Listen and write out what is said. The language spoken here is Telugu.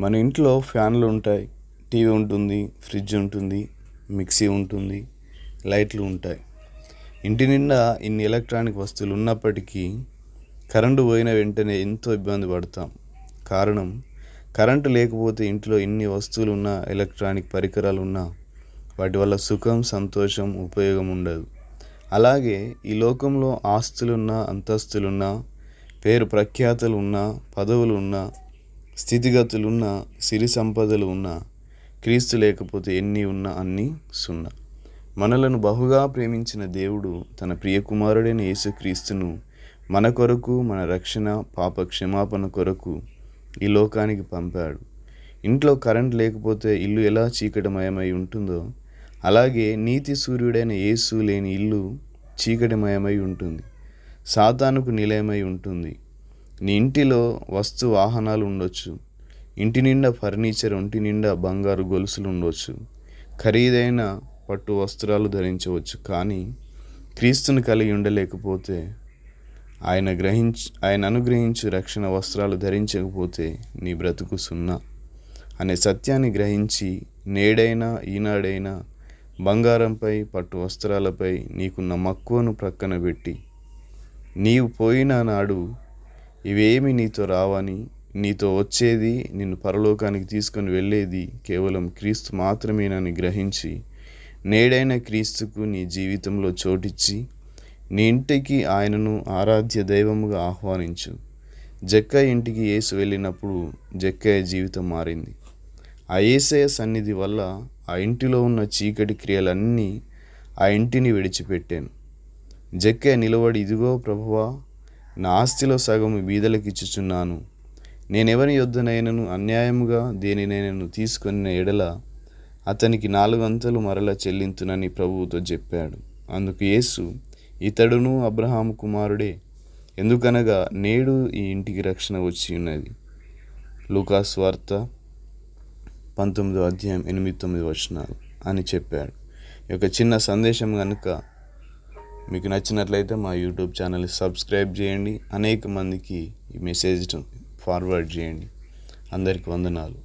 మన ఇంట్లో ఫ్యాన్లు ఉంటాయి, టీవీ ఉంటుంది, ఫ్రిడ్జ్ ఉంటుంది, మిక్సీ ఉంటుంది, లైట్లు ఉంటాయి. ఇంటి నిండా ఇన్ని ఎలక్ట్రానిక్ వస్తువులు ఉన్నప్పటికీ కరెంటు పోయిన వెంటనే ఎంతో ఇబ్బంది పడతాం. కారణం, కరెంటు లేకపోతే ఇంట్లో ఇన్ని వస్తువులు ఉన్నా, ఎలక్ట్రానిక్ పరికరాలు ఉన్నా వాటి వల్ల సుఖం, సంతోషం, ఉపయోగం ఉండదు. అలాగే ఈ లోకంలో ఆస్తులున్నా, అంతస్తులున్నా, పేరు ప్రఖ్యాతలు ఉన్నా, పదవులు ఉన్నా, స్థితిగతులున్నా, సిరి సంపదలు ఉన్నా, క్రీస్తు లేకపోతే ఎన్ని ఉన్నా అన్నీ సున్నా. మనలను బహుగా ప్రేమించిన దేవుడు తన ప్రియకుమారుడైన యేసుక్రీస్తును మన కొరకు, మన రక్షణ, పాప క్షమాపణ కొరకు ఈ లోకానికి పంపాడు. ఇంట్లో కరెంట్ లేకపోతే ఇల్లు ఎలా చీకటిమయమై ఉంటుందో, అలాగే నీతి సూర్యుడైన యేసు లేని ఇల్లు చీకటిమయమై ఉంటుంది, సాతానుకు నిలయమై ఉంటుంది. నీ ఇంటిలో వస్తు వాహనాలు ఉండొచ్చు, ఇంటి నిండా ఫర్నిచర్, ఇంటి నిండా బంగారు గొలుసులు ఉండవచ్చు, ఖరీదైన పట్టు వస్త్రాలు ధరించవచ్చు. కానీ క్రీస్తుని కలిగి ఉండలేకపోతే, ఆయన అనుగ్రహించు రక్షణ వస్త్రాలు ధరించకపోతే నీ బ్రతుకు సున్నా అనే సత్యాన్ని గ్రహించి నేడైనా ఈనాడైనా బంగారంపై, పట్టు వస్త్రాలపై నీకున్న మక్కువను ప్రక్కన పెట్టి, నీవు పోయిన నాడు ఇవేమి నీతో రావని, నీతో వచ్చేది, నిన్ను పరలోకానికి తీసుకొని వెళ్ళేది కేవలం క్రీస్తు మాత్రమేనని గ్రహించి నేడైన క్రీస్తుకు నీ జీవితంలో చోటిచ్చి నీ ఇంటికి ఆయనను ఆరాధ్య దైవముగా ఆహ్వానించు. జక్కయ్య ఇంటికి యేసు వెళ్ళినప్పుడు జక్కయ్య జీవితం మారింది. ఆ యేసయ్య సన్నిధి వల్ల ఆ ఇంటిలో ఉన్న చీకటి క్రియలన్నీ ఆ ఇంటిని విడిచిపెట్టాను. జక్కయ్య నిలబడి, ఇదిగో ప్రభువా, నా ఆస్తిలో సగము బీదలకిచ్చుచున్నాను. నేనెవరి యొద్దనైనను అన్యాయముగా దేనినైనను తీసుకొని ఎడల అతనికి 4 వంతులు మరల చెల్లింతునని ప్రభువుతో చెప్పాడు. అందుకు యేసు, ఇతడును అబ్రహాము కుమారుడే, ఎందుకనగా నేడు ఈ ఇంటికి రక్షణ వచ్చి ఉన్నది. లూకాసు వార్త 19వ అధ్యాయం 8-9 వచనాలు అని చెప్పాడు. ఈ యొక్క చిన్న సందేశం కనుక మీకు నచ్చినట్లయితే మా యూట్యూబ్ ఛానల్ని సబ్స్క్రైబ్ చేయండి, అనేక మందికి ఈ మెసేజ్ ఫార్వర్డ్ చేయండి. అందరికీ వందనాలు.